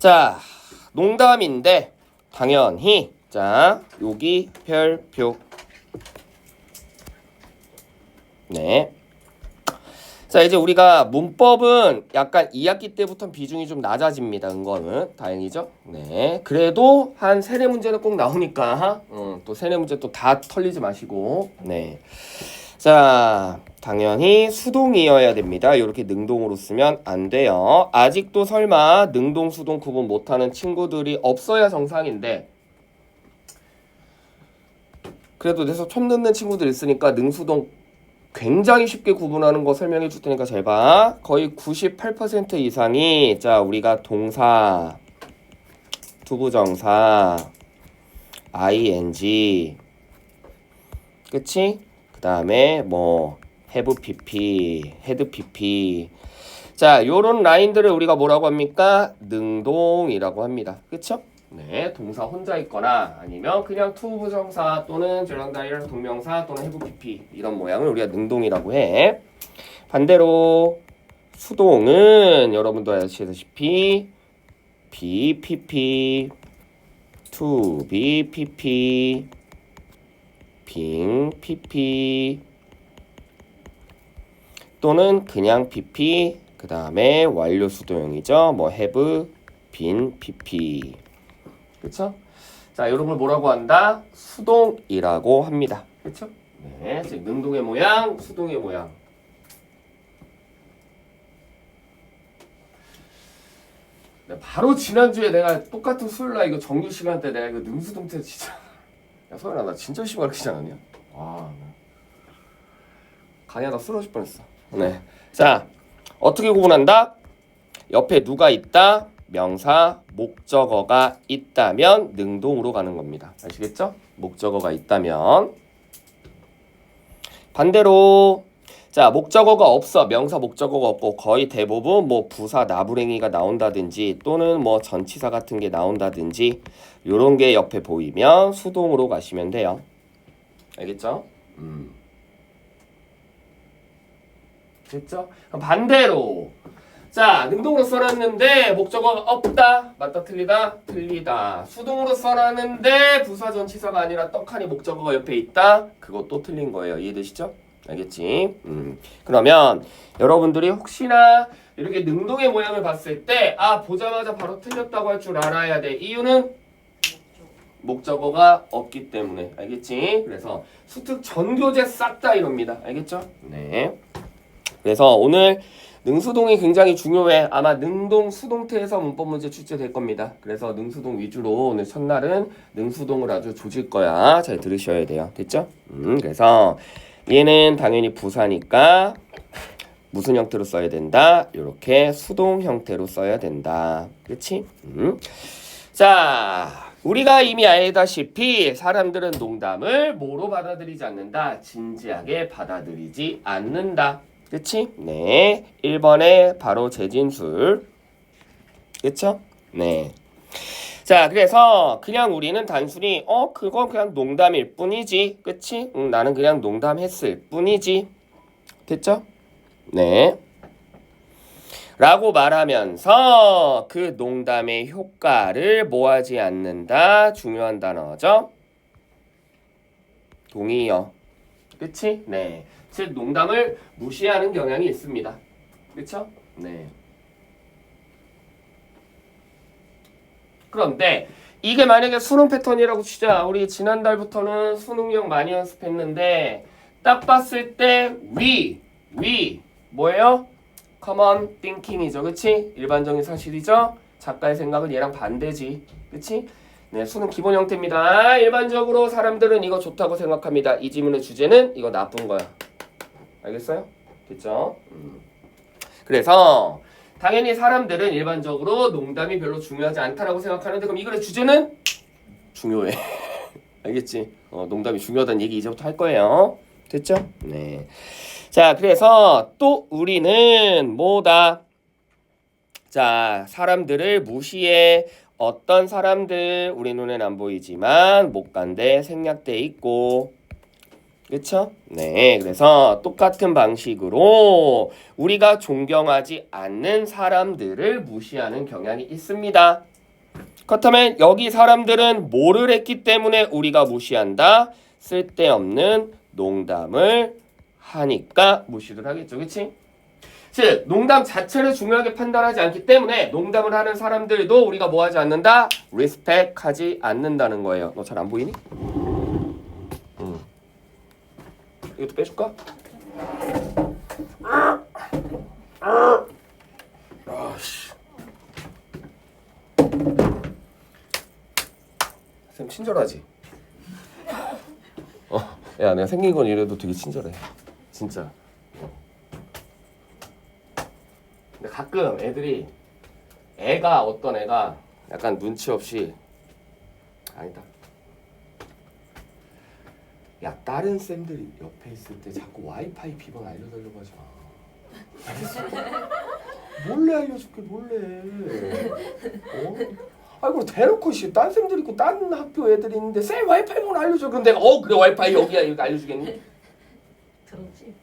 자, 농담인데 당연히 자, 여기 별표. 네. 자, 이제 우리가 문법은 약간 2학기 때부터 비중이 좀 낮아집니다. 이거는 다행이죠. 네. 그래도 한 3-4문제는 꼭 나오니까 또 3-4문제 또 다 털리지 마시고. 네. 자, 당연히 수동이어야 됩니다. 이렇게 능동으로 쓰면 안 돼요. 아직도 설마 능동, 수동 구분 못하는 친구들이 없어야 정상인데 그래도 계속 첨 넣는 친구들 있으니까 능수동 굉장히 쉽게 구분하는 거 설명해 줄 테니까 잘 봐. 거의 98% 이상이 자 우리가 동사, 투부정사, ing 그치? 그 다음에 뭐 have pp, had pp 자 요런 라인들을 우리가 뭐라고 합니까? 능동이라고 합니다. 그쵸? 네, 동사 혼자 있거나 아니면 그냥 투부정사 또는 줄랑다리랑 동명사 또는 have pp 이런 모양을 우리가 능동이라고 해. 반대로 수동은 여러분도 아시다시피 be pp, to be pp, being pp 또는 그냥 pp 그 다음에 완료 수도형이죠. 뭐 have been pp 그쵸? 자, 이런 걸 뭐라고 한다? 수동이라고 합니다. 그쵸? 네, 즉 능동의 모양, 수동의 모양. 네, 바로 지난주에 내가 똑같은 수요일날 이거 정규 시간 때 내가 이거 능수동태 진짜 야, 소연아 나 진짜 열심히 가르치지 않았냐? 와, 강의하다 쓰러질 뻔했어. 네, 자, 어떻게 구분한다? 옆에 누가 있다? 명사, 목적어가 있다면 능동으로 가는 겁니다. 아시겠죠? 목적어가 있다면. 반대로 자 목적어가 없어. 명사 목적어가 없고 거의 대부분 뭐 부사 나부랭이가 나온다든지 또는 뭐 전치사 같은 게 나온다든지 요런 게 옆에 보이면 수동으로 가시면 돼요. 알겠죠? 됐죠? 그럼 반대로 자, 능동으로 써놨는데 목적어가 없다. 맞다, 틀리다? 틀리다. 수동으로 써놨는데 부사 전치사가 아니라 떡하니 목적어가 옆에 있다. 그것도 틀린 거예요. 이해되시죠? 알겠지? 그러면 여러분들이 혹시나 이렇게 능동의 모양을 봤을 때 아, 보자마자 바로 틀렸다고 할 줄 알아야 돼. 이유는 목적어가 없기 때문에. 알겠지? 그래서 수특 전교재 싹 다 이럽니다. 알겠죠? 네. 그래서 오늘 능수동이 굉장히 중요해. 아마 능동, 수동태에서 문법 문제 출제될 겁니다. 그래서 능수동 위주로 오늘 첫날은 능수동을 아주 조질 거야. 잘 들으셔야 돼요. 됐죠? 그래서 얘는 당연히 부사니까 무슨 형태로 써야 된다? 이렇게 수동 형태로 써야 된다. 그치? 자, 우리가 이미 알다시피 사람들은 농담을 뭐로 받아들이지 않는다? 진지하게 받아들이지 않는다. 그치? 네. 1번에 바로 재진술. 그쵸? 네. 자, 그래서 그냥 우리는 단순히 그건 그냥 농담일 뿐이지. 그치? 나는 그냥 농담했을 뿐이지. 됐죠? 네. 라고 말하면서 그 농담의 효과를 뭐하지 않는다. 중요한 단어죠. 동의어. 그치? 네. 즉 농담을 무시하는 경향이 있습니다. 그렇죠? 네. 그런데 이게 만약에 수능 패턴이라고 치자. 우리 지난달부터는 수능형 많이 연습했는데 딱 봤을 때 we 뭐예요? common thinking이죠. 그치? 일반적인 사실이죠? 작가의 생각은 얘랑 반대지. 그치? 네, 수능 기본 형태입니다. 일반적으로 사람들은 이거 좋다고 생각합니다. 이 지문의 주제는 이거 나쁜 거야. 알겠어요? 됐죠? 그래서 당연히 사람들은 일반적으로 농담이 별로 중요하지 않다라고 생각하는데 그럼 이 글의 주제는 중요해. 알겠지? 농담이 중요하다는 얘기 이제부터 할 거예요. 됐죠? 네. 자, 그래서 또 우리는 뭐다? 자, 사람들을 무시해. 어떤 사람들 우리 눈엔 안 보이지만 목간대 생략돼 있고 그쵸? 네, 그래서 똑같은 방식으로 우리가 존경하지 않는 사람들을 무시하는 경향이 있습니다. 그렇다면 여기 사람들은 뭐를 했기 때문에 우리가 무시한다? 쓸데없는 농담을 하니까 무시를 하겠죠. 그치? 즉 농담 자체를 중요하게 판단하지 않기 때문에 농담을 하는 사람들도 우리가 뭐 하지 않는다? 리스펙하지 않는다는 거예요. 너 잘 안 보이니? 이것도 빼줄까? 아씨. 쌤 친절하지? 야 내가 생긴 건 이래도 되게 친절해. 진짜. 근데 가끔 애들이 어떤 애가 약간 눈치 없이 아니다. 야 다른 쌤들이 옆에 있을 때 자꾸 와이파이 비번 알려달라고 하지 마. 알겠어? 몰래 알려줄게 몰래. 아이고 대놓고 딴 쌤들 있고 딴 학교 애들이 있는데 쌤 와이파이만 알려줘. 그럼 내가 그래 와이파이 여기야 이렇게 알려주겠니? 들었지?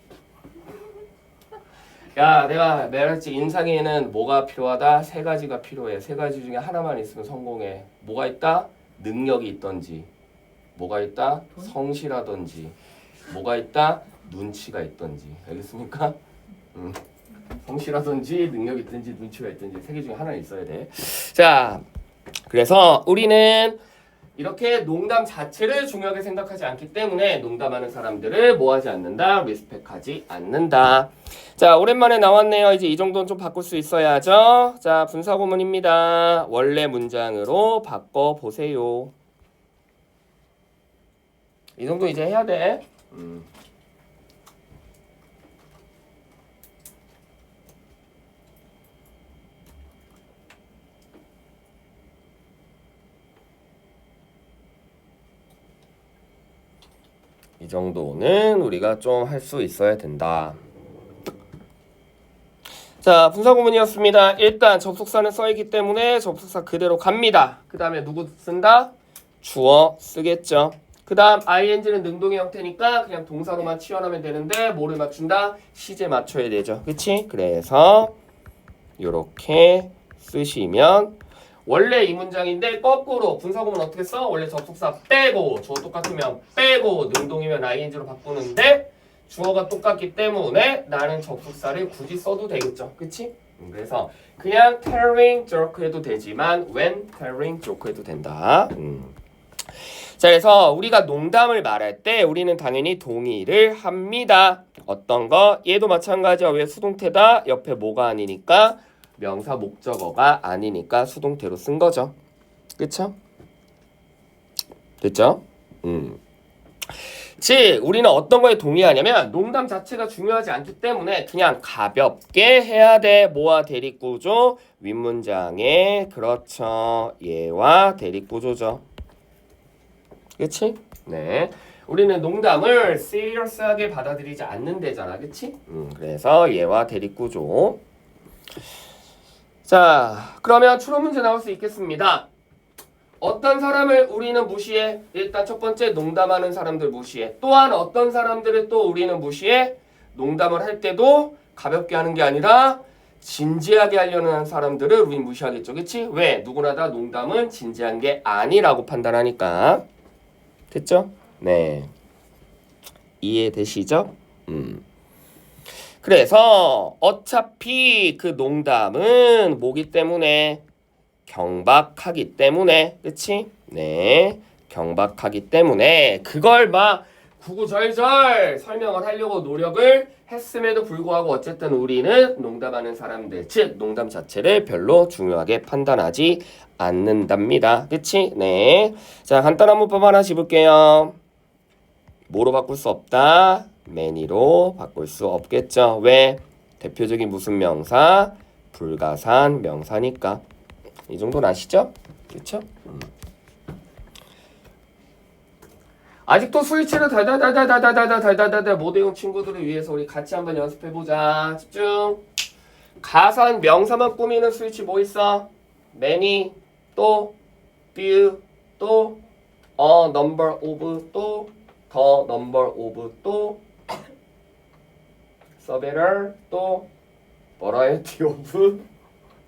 야 내가 말했지 인상에는 뭐가 필요하다? 세 가지가 필요해. 세 가지 중에 하나만 있으면 성공해. 뭐가 있다? 능력이 있던지. 뭐가 있다? 성실하던지. 뭐가 있다? 눈치가 있던지. 알겠습니까? 성실하던지 능력이 있든지 눈치가 있든지 세 개 중에 하나 있어야 돼. 자 그래서 우리는 이렇게 농담 자체를 중요하게 생각하지 않기 때문에 농담하는 사람들을 뭐하지 않는다? 리스펙하지 않는다. 자 오랜만에 나왔네요. 이제 이 정도는 좀 바꿀 수 있어야죠. 자 분사구문입니다. 원래 문장으로 바꿔보세요. 이 정도 이제 해야 돼. 이 정도는 우리가 좀 할 수 있어야 된다. 자, 분사구문이었습니다. 일단 접속사는 써있기 때문에 접속사 그대로 갑니다. 그 다음에 누구 쓴다? 주어 쓰겠죠. 그 다음 ing는 능동의 형태니까 그냥 동사로만 치환하면 되는데 뭐를 맞춘다? 시제 맞춰야 되죠. 그치? 그래서 요렇게 쓰시면 원래 이 문장인데 거꾸로 분사구문 어떻게 써? 원래 접속사 빼고 주어 똑같으면 빼고 능동이면 ing로 바꾸는데 주어가 똑같기 때문에 나는 접속사를 굳이 써도 되겠죠. 그치? 그래서 그냥 telling joke 해도 되지만 when telling joke 해도 된다. 자 그래서 우리가 농담을 말할 때 우리는 당연히 동의를 합니다. 어떤 거? 얘도 마찬가지야. 왜 수동태다? 옆에 뭐가 아니니까? 명사 목적어가 아니니까 수동태로 쓴 거죠. 그쵸? 됐죠? 즉 우리는 어떤 거에 동의하냐면 농담 자체가 중요하지 않기 때문에 그냥 가볍게 해야 돼. 뭐와 대립구조? 윗문장에 그렇죠. 얘와 대립구조죠. 그치? 네. 우리는 농담을 serious하게 받아들이지 않는 데잖아. 그치? 그래서 얘와 대립구조. 자, 그러면 추론 문제 나올 수 있겠습니다. 어떤 사람을 우리는 무시해? 일단 첫 번째 농담하는 사람들 무시해. 또한 어떤 사람들을 또 우리는 무시해? 농담을 할 때도 가볍게 하는 게 아니라 진지하게 하려는 사람들을 우린 무시하겠죠. 그치? 왜? 누구나 다 농담은 진지한 게 아니라고 판단하니까. 됐죠? 네. 이해되시죠? 그래서 어차피 그 농담은 뭐기 때문에? 경박하기 때문에. 그치? 네. 경박하기 때문에 그걸 막 구구절절 설명을 하려고 노력을 했음에도 불구하고 어쨌든 우리는 농담하는 사람들, 즉 농담 자체를 별로 중요하게 판단하지 않는답니다. 그치? 네. 자, 간단한 문법 하나 짚을게요. 뭐로 바꿀 수 없다? many로 바꿀 수 없겠죠. 왜? 대표적인 무슨 명사? 불가산 명사니까. 이 정도는 아시죠? 그렇죠? 아직도 스위치를 달달달달달달달달달달 못 외운 친구들을 위해서 우리 같이 한번 연습해보자. 집중. 가산 명사만 꾸미는 스위치 뭐 있어? many 또 few 또 a number of 또 the number of 또 several 또 variety of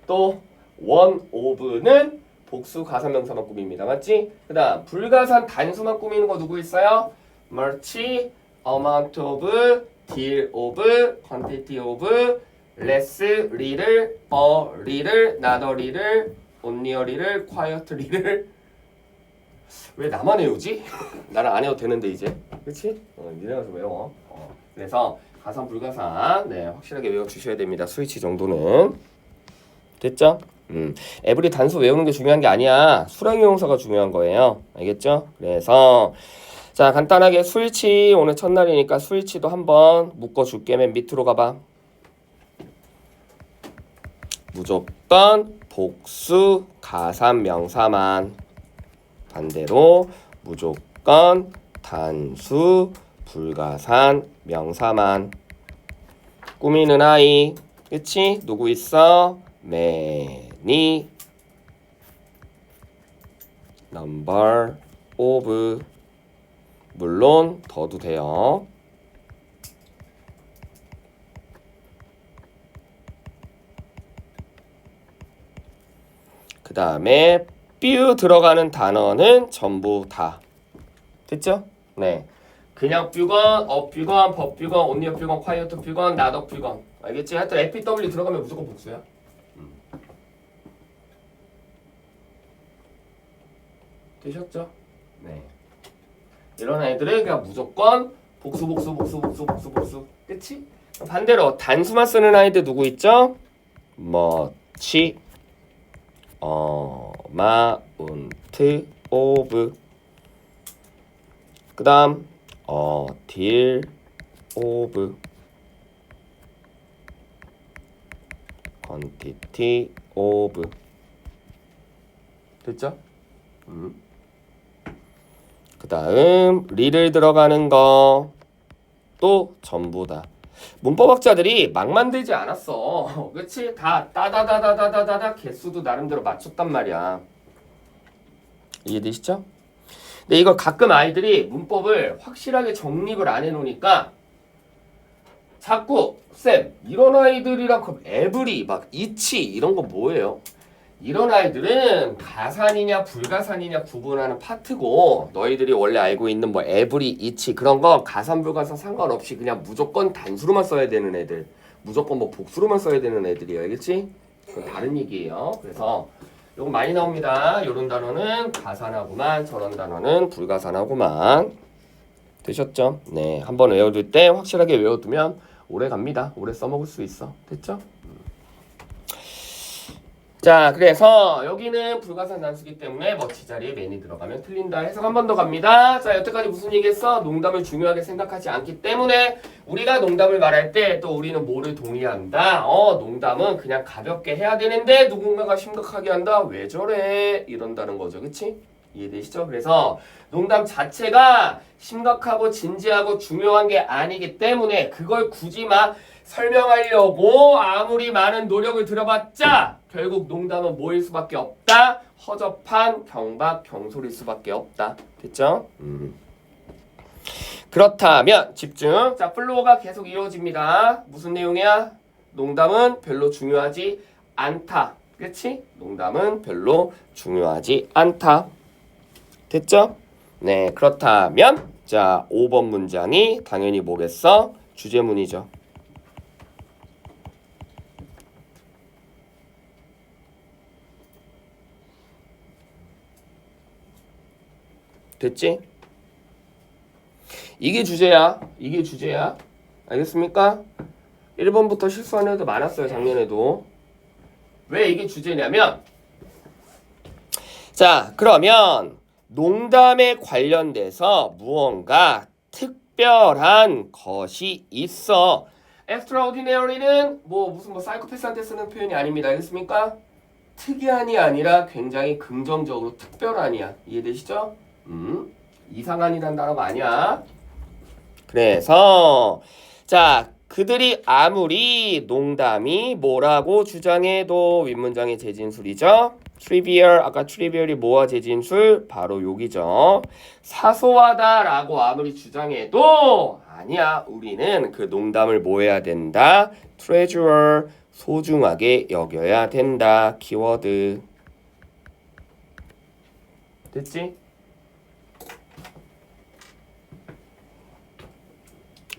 또 one of는 복수 가산명사만 꾸밉니다. 맞지? 그 다음 불가산 단수만 꾸미는 거 누구 있어요? much, amount of, deal of, quantity of, less, little, a little, not a little, only a little, quiet little. 왜 나만 외우지? 나는 안 해도 되는데 이제. 그치? 니네가 좀 외워. 그래서 가산 불가산 네 확실하게 외워주셔야 됩니다. 스위치 정도는. 됐죠? 에브리 단수 외우는 게 중요한 게 아니야. 수량의 용사가 중요한 거예요. 알겠죠? 그래서 자 간단하게 스위치 오늘 첫날이니까 스위치도 한번 묶어줄게. 맨 밑으로 가봐. 무조건 복수 가산 명사만. 반대로 무조건 단수 불가산 명사만. 꾸미는 아이. 그치? 누구 있어? many number of. 물론 더도 돼요. 그 다음에 few 들어가는 단어는 전부 다. 됐죠? 네. 그냥 뷰건, 뷰건, 뷰건, only 뷰건, quiet 뷰건, not 뷰건. 알겠지? 하여튼 FW 들어가면 무조건 복수야. 되셨죠? 네. 이런 애들은 그냥 무조건 복수. 끝이? 반대로 단수만 쓰는 아이들 누구 있죠? much, amount of. 그 다음 deal of, quantity of. 됐죠? 그 다음 리를 들어가는 거 또 전부 다. 문법학자들이 막 만들지 않았어. 그치? 다 따다다다다다다 개수도 나름대로 맞췄단 말이야. 이해되시죠? 근데 이걸 가끔 아이들이 문법을 확실하게 정립을 안 해놓으니까 자꾸 쌤 이런 아이들이랑 그럼 에브리 막 이치 이런 거 뭐예요? 이런 아이들은 가산이냐 불가산이냐 구분하는 파트고 너희들이 원래 알고 있는 뭐 에브리 이치 그런 거 가산 불가산 상관없이 그냥 무조건 단수로만 써야 되는 애들, 무조건 뭐 복수로만 써야 되는 애들이에요. 알겠지? 그건 다른 얘기예요. 그래서 요거 많이 나옵니다. 요런 단어는 가산하고만, 저런 단어는 불가산하고만. 되셨죠? 네, 한번 외워둘 때 확실하게 외워두면 오래 갑니다. 오래 써먹을 수 있어. 됐죠? 자, 그래서 여기는 불가산 단수기 때문에 머치 자리에 맨이 들어가면 틀린다. 해석 한 번 더 갑니다. 자, 여태까지 무슨 얘기했어? 농담을 중요하게 생각하지 않기 때문에 우리가 농담을 말할 때 또 우리는 뭐를 동의한다? 농담은 그냥 가볍게 해야 되는데 누군가가 심각하게 한다? 왜 저래? 이런다는 거죠. 그치? 이해되시죠? 그래서 농담 자체가 심각하고 진지하고 중요한 게 아니기 때문에 그걸 굳이 막 설명하려고 아무리 많은 노력을 들여봤자 결국 농담은 뭐일 수밖에 없다? 허접한 경박 경솔일 수밖에 없다. 됐죠? 그렇다면 집중. 자, 플로우가 계속 이루어집니다. 무슨 내용이야? 농담은 별로 중요하지 않다. 그렇지? 농담은 별로 중요하지 않다. 됐죠? 네, 그렇다면 자, 5번 문장이 당연히 뭐겠어? 주제문이죠. 됐지? 이게 주제야. 이게 주제야. 알겠습니까? 1번부터 실수하는 애도 많았어요. 작년에도. 왜 이게 주제냐면 자, 그러면 농담에 관련돼서 무언가 특별한 것이 있어. extraordinary는 무슨 사이코패스한테 쓰는 표현이 아닙니다. 알겠습니까? 특이한이 아니라 굉장히 긍정적으로 특별한이야. 이해되시죠? 이상한이란 단어가 아니야. 그래서 자, 그들이 아무리 농담이 뭐라고 주장해도 윗문장의 재진술이죠. trivial, 아까 trivial이 뭐와 재진술? 바로 여기죠. 사소하다라고 아무리 주장해도 아니야. 우리는 그 농담을 뭐 해야 된다? treasure, 소중하게 여겨야 된다. 키워드. 됐지?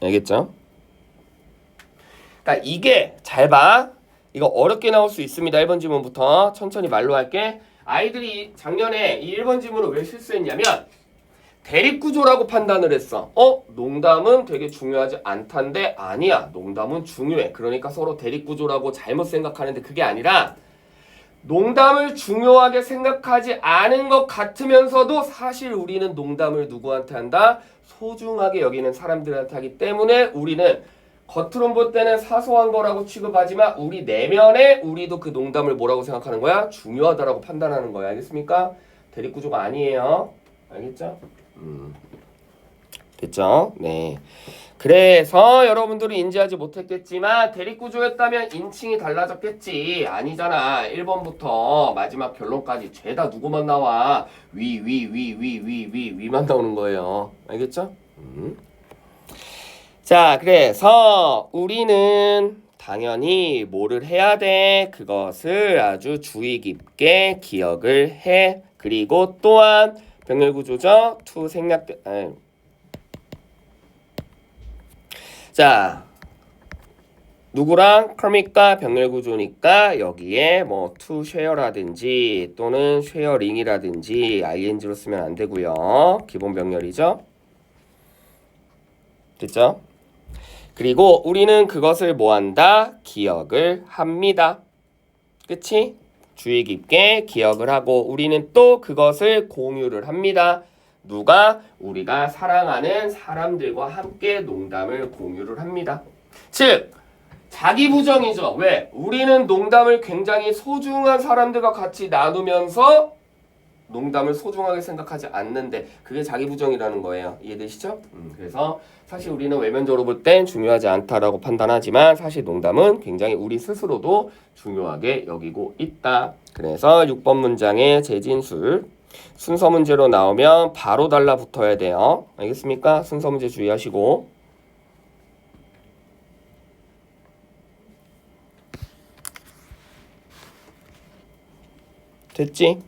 알겠죠? 그러니까 이게 잘 봐. 이거 어렵게 나올 수 있습니다. 1번 지문부터 천천히 말로 할게. 아이들이 작년에 이 1번 지문을 왜 실수했냐면 대립구조라고 판단을 했어. 농담은 되게 중요하지 않단데 아니야. 농담은 중요해. 그러니까 서로 대립구조라고 잘못 생각하는데 그게 아니라 농담을 중요하게 생각하지 않은 것 같으면서도 사실 우리는 농담을 누구한테 한다? 소중하게 여기는 사람들한테 하기 때문에 우리는 겉으로 볼 때는 사소한 거라고 취급하지만 우리 내면에 우리도 그 농담을 뭐라고 생각하는 거야? 중요하다라고 판단하는 거야. 알겠습니까? 대립구조가 아니에요. 알겠죠? 됐죠? 네. 그래서 여러분들이 인지하지 못했겠지만 대립구조였다면 인칭이 달라졌겠지. 아니잖아. 1번부터 마지막 결론까지 죄다 누구만 나와? 위만 나오는 거예요. 알겠죠? 자, 그래서 우리는 당연히 뭐를 해야 돼? 그것을 아주 주의 깊게 기억을 해. 그리고 또한 병렬구조죠. to 생략 자, 누구랑 커밋과 병렬구조니까 여기에 뭐 to share라든지 또는 sharing이라든지 ing로 쓰면 안 되고요. 기본 병렬이죠. 됐죠? 그리고 우리는 그것을 뭐 한다? 기억을 합니다. 그치? 주의 깊게 기억을 하고 우리는 또 그것을 공유를 합니다. 누가? 우리가 사랑하는 사람들과 함께 농담을 공유를 합니다. 즉, 자기 부정이죠. 왜? 우리는 농담을 굉장히 소중한 사람들과 같이 나누면서 농담을 소중하게 생각하지 않는데 그게 자기 부정이라는 거예요. 이해되시죠? 그래서 사실 우리는 외면적으로 볼 땐 중요하지 않다라고 판단하지만 사실 농담은 굉장히 우리 스스로도 중요하게 여기고 있다. 그래서 6번 문장의 재진술 순서 문제로 나오면 바로 달라붙어야 돼요. 알겠습니까? 순서 문제 주의하시고. 됐지?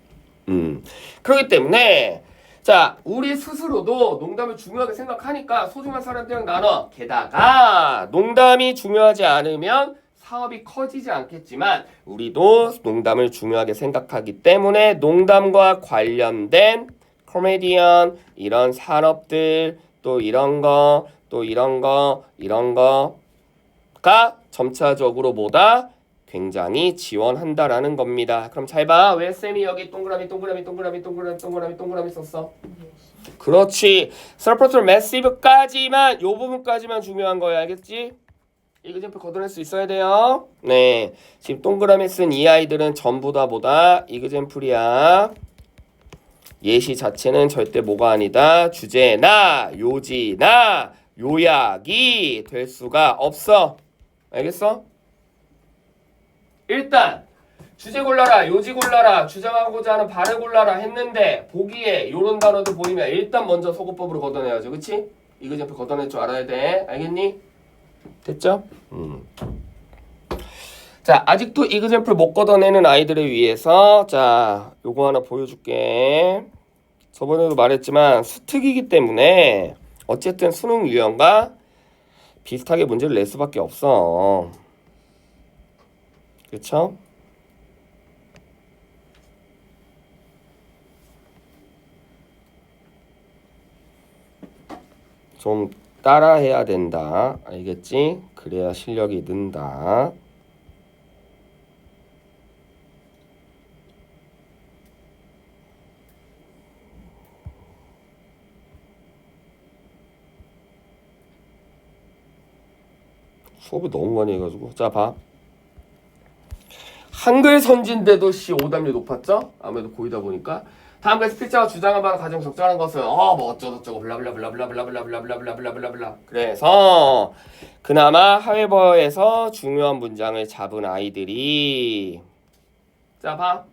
그렇기 때문에 자, 우리 스스로도 농담을 중요하게 생각하니까 소중한 사람들이랑 나눠. 게다가 농담이 중요하지 않으면 사업이 커지지 않겠지만 우리도 농담을 중요하게 생각하기 때문에 농담과 관련된 코미디언 이런 산업들 또 이런 거 또 이런 거가 점차적으로 뭐다? 굉장히 지원한다라는 겁니다. 그럼 잘 봐. 왜 쌤이 여기 동그라미 썼어? 그렇지. surplus massive까지만 요 부분까지만 중요한 거야. 알겠지? 이그젠플 걷어낼 수 있어야 돼요. 네. 지금 동그라미 쓴 이 아이들은 전부 다 뭐다? 이그젠플이야. 예시 자체는 절대 뭐가 아니다. 주제나 요지나 요약이 될 수가 없어. 알겠어? 일단 주제 골라라, 요지 골라라, 주장하고자 하는 바를 골라라 했는데 보기에 요런 단어들 보이면 일단 먼저 소거법으로 걷어내야죠. 그치? 이그젠플 걷어낼 줄 알아야 돼. 알겠니? 됐죠? 자, 아직도 이그젠플 못 걷어내는 아이들을 위해서 자, 요거 하나 보여줄게. 저번에도 말했지만 수특이기 때문에 어쨌든 수능 유형과 비슷하게 문제를 낼 수밖에 없어. 그쵸? 좀 따라해야 된다. 알겠지? 그래야 실력이 는다. 수업을 너무 많이 해가지고. 자, 봐. 한글 선진대도 오답률 높았죠? 아무래도 고이다 보니까. 다음 글에서 필자가 주장한 바로 가장 적절한 것은 뭐 어쩌고저쩌고 블라블라블라블라블라블라블라블라블라블라. 그래서 그나마 하웨버에서 중요한 문장을 잡은 아이들이 자, 봐.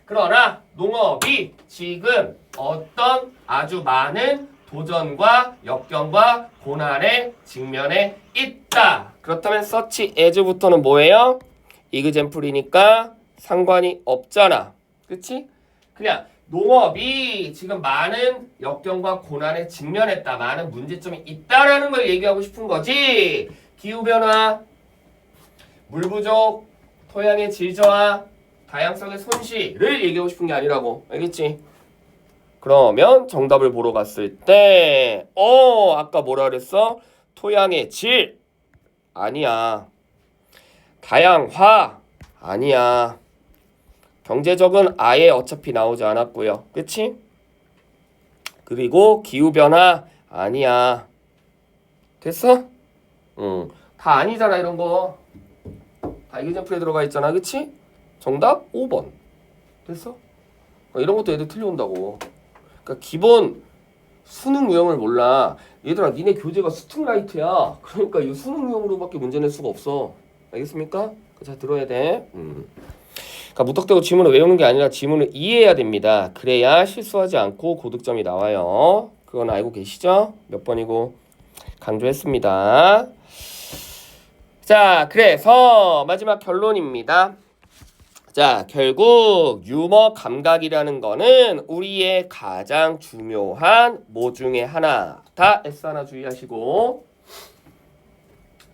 그러나 농업이 지금 어떤 아주 많은 도전과 역경과 고난에 직면해 있다. 그렇다면 such as부터는 뭐예요? 이그젠플이니까 상관이 없잖아. 그치? 그냥 농업이 지금 많은 역경과 고난에 직면했다. 많은 문제점이 있다라는 걸 얘기하고 싶은 거지. 기후변화, 물 부족, 토양의 질 저하, 다양성의 손실을 얘기하고 싶은 게 아니라고. 알겠지? 그러면 정답을 보러 갔을 때 아까 뭐라 그랬어? 토양의 질 아니야. 다양화 아니야. 경제적은 아예 어차피 나오지 않았고요. 그치? 그리고 기후변화 아니야. 됐어? 다 아니잖아 이런 거. 다 이기젠플에 들어가 있잖아. 그치? 정답 5번. 됐어? 이런 것도 애들 틀려온다고. 그러니까 기본 수능 유형을 몰라. 얘들아 니네 교재가 스팅라이트야. 그러니까 이 수능 유형으로밖에 문제 낼 수가 없어. 알겠습니까? 잘 들어야 돼. 그러니까 무턱대고 지문을 외우는 게 아니라 지문을 이해해야 됩니다. 그래야 실수하지 않고 고득점이 나와요. 그건 알고 계시죠? 몇 번이고 강조했습니다. 자, 그래서 마지막 결론입니다. 자, 결국 유머 감각이라는 거는 우리의 가장 중요한 뭐 중에 하나. 다 S 하나 주의하시고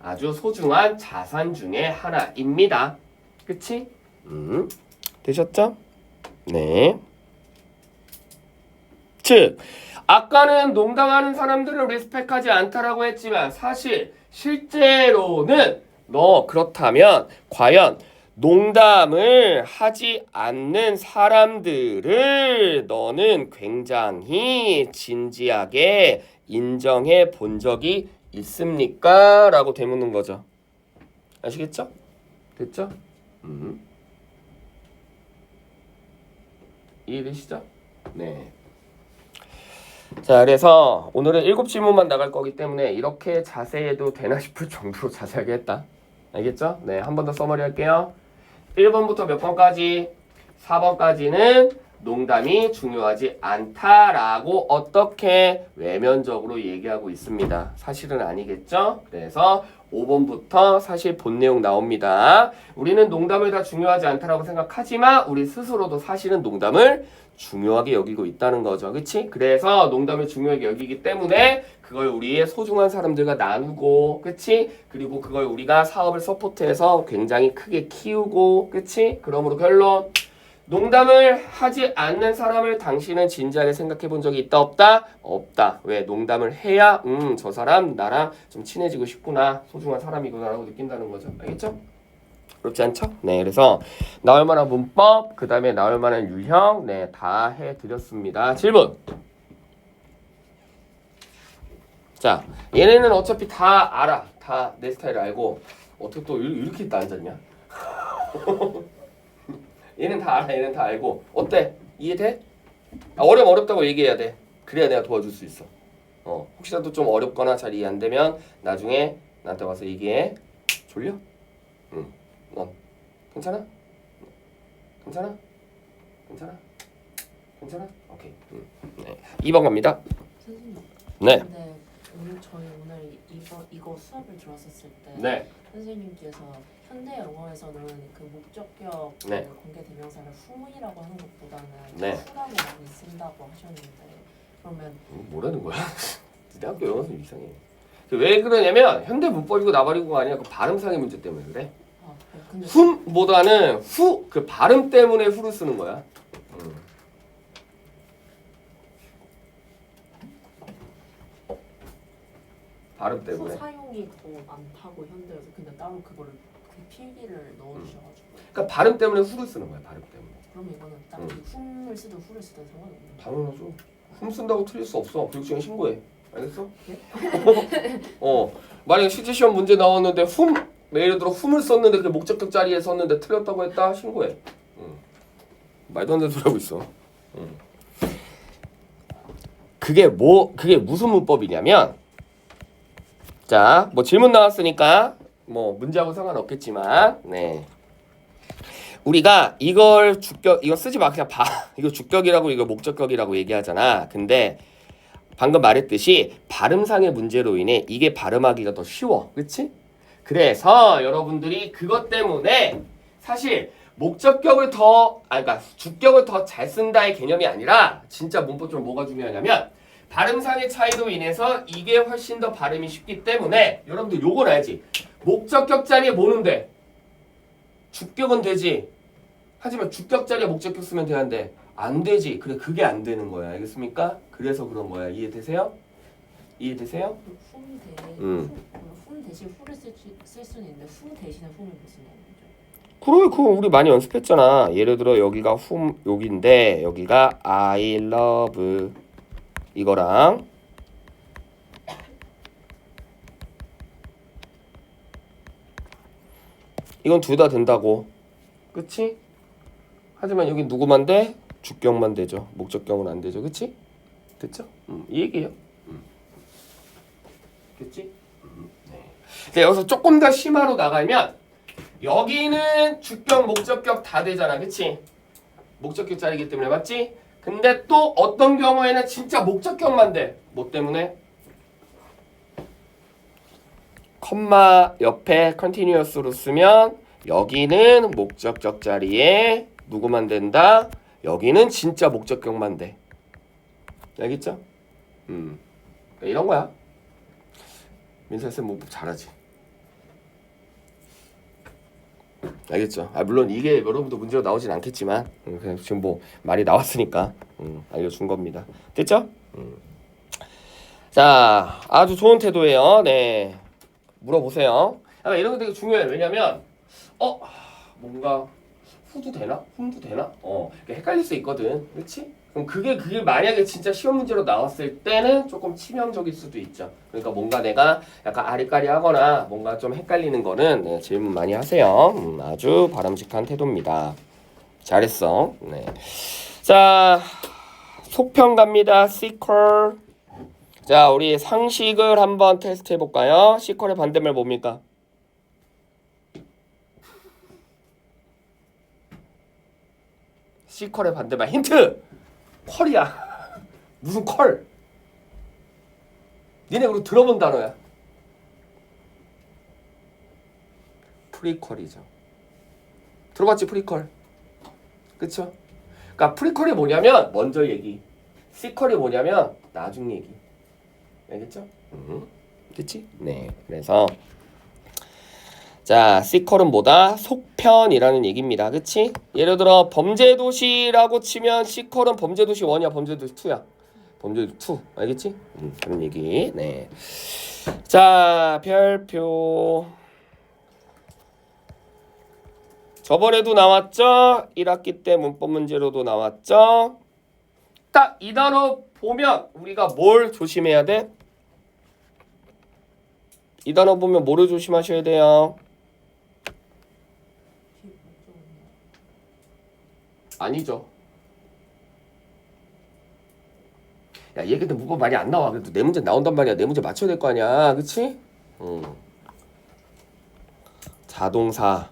아주 소중한 자산 중에 하나입니다. 그치? 되셨죠? 네. 즉, 아까는 농담하는 사람들을 리스펙하지 않다라고 했지만 사실 실제로는 너 그렇다면 과연 농담을 하지 않는 사람들을 너는 굉장히 진지하게 인정해 본 적이 있습니까? 라고 되묻는 거죠. 아시겠죠? 됐죠? 이해되시죠? 네. 자, 그래서 오늘은 7질문만 나갈 거기 때문에 이렇게 자세해도 되나 싶을 정도로 자세하게 했다. 알겠죠? 네, 한 번 더 써머리 할게요. 1번부터 몇 번까지? 4번까지는 농담이 중요하지 않다라고 어떻게 외면적으로 얘기하고 있습니다. 사실은 아니겠죠? 그래서 5번부터 사실 본 내용 나옵니다. 우리는 농담을 다 중요하지 않다라고 생각하지만 우리 스스로도 사실은 농담을 중요하게 여기고 있다는 거죠. 그치? 그래서 농담을 중요하게 여기기 때문에 그걸 우리의 소중한 사람들과 나누고, 그치? 그리고 그걸 우리가 사업을 서포트해서 굉장히 크게 키우고, 그치? 그러므로 결론. 농담을 하지 않는 사람을 당신은 진지하게 생각해 본 적이 있다 없다? 없다. 왜? 농담을 해야 저 사람 나랑 좀 친해지고 싶구나. 소중한 사람이구나 라고 느낀다는 거죠. 알겠죠? 그렇지 않죠? 네, 그래서 나올 만한 문법, 그 다음에 나올 만한 유형, 네, 다 해드렸습니다. 질문! 자, 얘네는 어차피 다 알아. 다 내 스타일 알고 어떻게 또 이렇게 또 앉았냐? 얘는 다 알아. 얘는 다 알고. 어때? 이해돼? 어려면 어렵다고 얘기해야 돼. 그래야 내가 도와줄 수 있어. 혹시라도 좀 어렵거나 잘 이해 안 되면 나중에 나한테 와서 얘기해. 졸려? 넌 괜찮아? 괜찮아? 괜찮아? 괜찮아? 오케이. 네. 2번 갑니다. 선생님. 네. 근데 저희 오늘 이거 수업을 들었었을 때 네. 선생님께서 현대 영어에서는 그 목적격 네. 그 관계대명사를 whom이라고 하는 것보다는 네. who라고 많이 쓴다고 하셨는데 그러면 뭐라는 거야? 네 학교 영어 선생님 이상해. 왜 그러냐면 현대 문법이고 나발이고가 아니라 그 발음상의 문제 때문에 그래. 근데 whom보다는 who 그 발음 때문에 who를 쓰는 거야. 발음 때문에. who 사용이 더 많다고 현대에서 근데 따로 그거를 그 필기를 넣어주셔가지고 그러니까 발음 때문에 who를 쓰는 거야. 발음 때문에. 그럼 이거는 딱 whom을 쓰든 who를 쓰든 상관없는 거예요. 당연하죠. whom 쓴다고 틀릴 수 없어. 교육청에 신고해. 알겠어? 네? 만약에 실제 시험 문제 나왔는데 whom 예를 들어 whom을 썼는데 그 목적격 자리에 썼는데 틀렸다고 했다 신고해. 말도 안 되는 소리 하고 있어. 그게 무슨 문법이냐면 자, 뭐 질문 나왔으니까 뭐 문제하고 상관없겠지만 네. 우리가 이거 쓰지 마. 그냥 봐. 이거 주격이라고 이거 목적격이라고 얘기하잖아. 근데 방금 말했듯이 발음상의 문제로 인해 이게 발음하기가 더 쉬워. 그치? 그래서 여러분들이 그것 때문에 사실 목적격을 더, 그러니까 주격을 더 잘 쓴다의 개념이 아니라 진짜 문법적으로 뭐가 중요하냐면 발음상의 차이로 인해서 이게 훨씬 더 발음이 쉽기 때문에 여러분들 요건 알지? 목적격 자리에 뭐는 돼? 주격은 되지. 하지만 주격 자리에 목적격 쓰면 되는데 안 되지. 그래 그게 안 되는 거야. 알겠습니까? 그래서 그런 거야. 이해되세요? 이해되세요? 훔 대신 후를 쓸 수는 있는데 후 대신에 훔을 못 쓴다는 거죠. 그래 그거 우리 많이 연습했잖아. 예를 들어 여기가 여기인데 여기가 I love 이거랑 이건 둘 다 된다고. 그치? 하지만 여기 누구만 돼? 주격만 되죠. 목적격은 안 되죠. 그치? 됐죠? 이 얘기예요. 됐지? 네. 자, 여기서 조금 더 심화로 나가면 여기는 주격, 목적격 다 되잖아. 그치? 목적격 자리이기 때문에 맞지? 근데 또 어떤 경우에는 진짜 목적격만 돼. 뭐 때문에? 컴마 옆에 continuous로 쓰면 여기는 목적격 자리에 누구만 된다? 여기는 진짜 목적격만 돼. 알겠죠? 이런 거야. 민서쌤 문법 잘하지. 알겠죠? 물론 이게 여러분도 문제로 나오진 않겠지만 그냥 지금 뭐 말이 나왔으니까 알려준 겁니다. 됐죠? 자, 아주 좋은 태도예요. 네, 물어보세요. 이런 거 되게 중요해. 왜냐면 뭔가 후도 되나? 훔도 되나? 헷갈릴 수 있거든. 그렇지? 그럼 그게 만약에 진짜 시험 문제로 나왔을 때는 조금 치명적일 수도 있죠. 그러니까 뭔가 내가 약간 아리까리하거나 뭔가 좀 헷갈리는 거는 네, 질문 많이 하세요. 아주 바람직한 태도입니다. 잘했어. 네. 자, 속편 갑니다. 시컬. 자, 우리 상식을 한번 테스트 해볼까요? 시컬의 반대말 뭡니까? 시컬의 반대말 힌트! 컬이야. 무슨 컬? 니네 그리고 들어본 단어야. 프리퀄이죠. 들어봤지 프리퀄? 그쵸? 그러니까 프리퀄이 뭐냐면 먼저 얘기, 시퀄이 뭐냐면 나중 얘기. 알겠죠? 그치? 네. 그래서 자, 시퀄은 뭐다? 속편이라는 얘기입니다. 그치? 예를 들어 범죄도시라고 치면 시퀄은 범죄도시 1이야, 범죄도시 2야. 범죄도시 2. 알겠지? 그런 얘기. 네. 자, 별표. 저번에도 나왔죠? 1학기 때 문법 문제로도 나왔죠? 딱 이 단어 보면 우리가 뭘 조심해야 돼? 이 단어 보면 뭐를 조심하셔야 돼요? 아니죠. 야, 얘 근데 문법 많이 안 나와. 그래도 내 문제 나온단 말이야. 내 문제 맞춰야 될 거 아니야. 그치? 자동사로서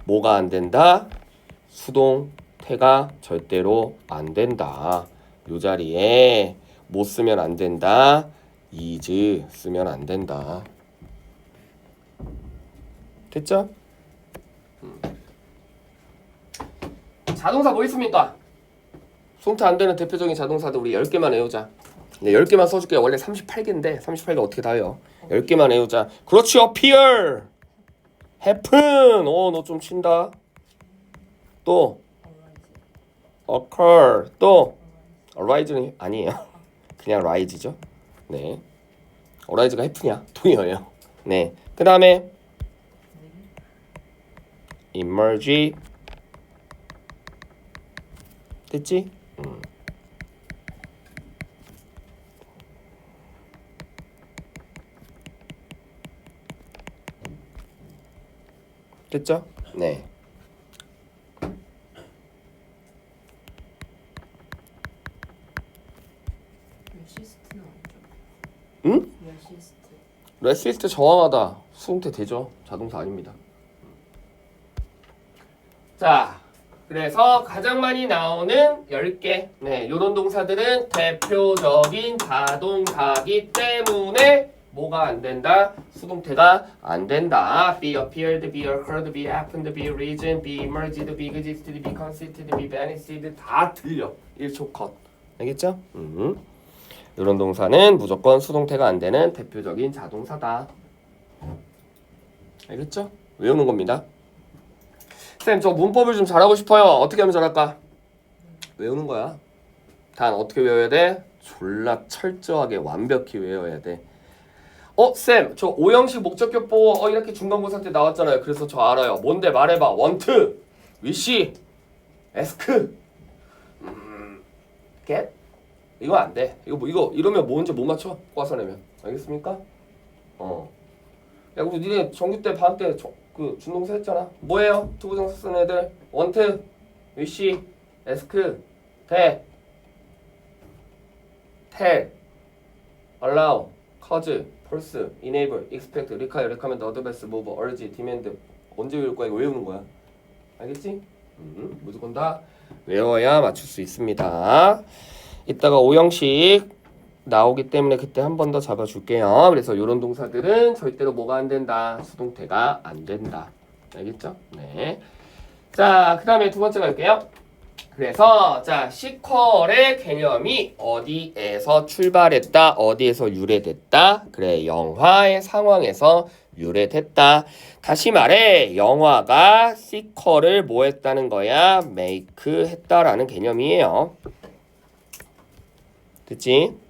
뭐가 안 된다? 수동태가 절대로 안 된다. 요 자리에 뭐 쓰면 안 된다? is 쓰면 안 된다. 됐죠? 자동사 뭐 있습니까? 수동태 안 되는 대표적인 자동사들 우리 10개만 외우자. 네, 10개만 써줄게요. 원래 38개인데 38개 어떻게 다 외워? 10개만 외우자. 그렇지. appear, happen. 너 좀 친다. 또 occur. 또 arise는 아니에요. 그냥 rise죠. 네, arise가 happen이야. 동의어예요. 네, 그 다음에 emerge. 됐지? 됐죠? 네. 레시스트는 아니죠? 응? 레시스트. 레시스트 정확하다. 수동태 되죠? 자동사 아닙니다. 자, 그래서 가장 많이 나오는 10개. 네, 요런 동사들은 대표적인 자동사기 때문에 뭐가 안 된다? 수동태가 안 된다. be appeared, be occurred, be happened, be reason, be emerged, be existed, be consisted, be vanished 다 틀려. 1초 컷. 알겠죠? 이런 동사는 무조건 수동태가 안 되는 대표적인 자동사다. 알겠죠? 외우는 겁니다. 쌤, 저 문법을 좀 잘하고 싶어요. 어떻게 하면 잘할까? 외우는 거야. 단 어떻게 외워야 돼? 졸라 철저하게 완벽히 외워야 돼. 쌤, 저 오형식 목적격보 이렇게 중간고사 때 나왔잖아요. 그래서 저 알아요. 뭔데 말해봐. want, wish, ask, get? 이거 안 돼. 이거 이러면 뭔지 못 맞춰. 과서 내면. 알겠습니까? 야, 우리 니네 정규 때 반 때 그 준동사 했잖아. 뭐예요? 투부정사 쓰는 애들. want, wish, ask, 돼, tell, allow, cause, force, enable, expect, require, recommend, advise, move, urge, demand. 언제 외울 거야? 이거 외우는 거야. 알겠지? 무조건 다 외워야 맞출 수 있습니다. 이따가 오형식 나오기 때문에 그때 한 번 더 잡아줄게요. 그래서 이런 동사들은 절대로 뭐가 안 된다? 수동태가 안 된다. 알겠죠? 네. 자, 그 다음에 두 번째 갈게요. 그래서 자, 시퀄의 개념이 어디에서 출발했다, 어디에서 유래됐다. 그래, 영화의 상황에서 유래됐다. 다시 말해, 영화가 시퀄을 뭐 했다는 거야? make 했다라는 개념이에요. 됐지?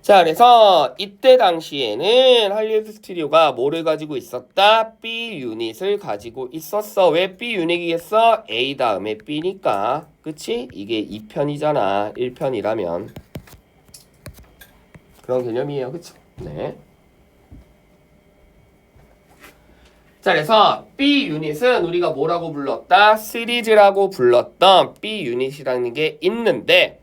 자, 그래서 이때 당시에는 할리우드 스튜디오가 뭐를 가지고 있었다? B 유닛을 가지고 있었어. 왜 B 유닛이겠어? A 다음에 B니까. 그치? 이게 2편이잖아. 1편이라면. 그런 개념이에요. 그쵸? 네. 자, 그래서 B 유닛은 우리가 뭐라고 불렀다? 시리즈라고 불렀던 B 유닛이라는 게 있는데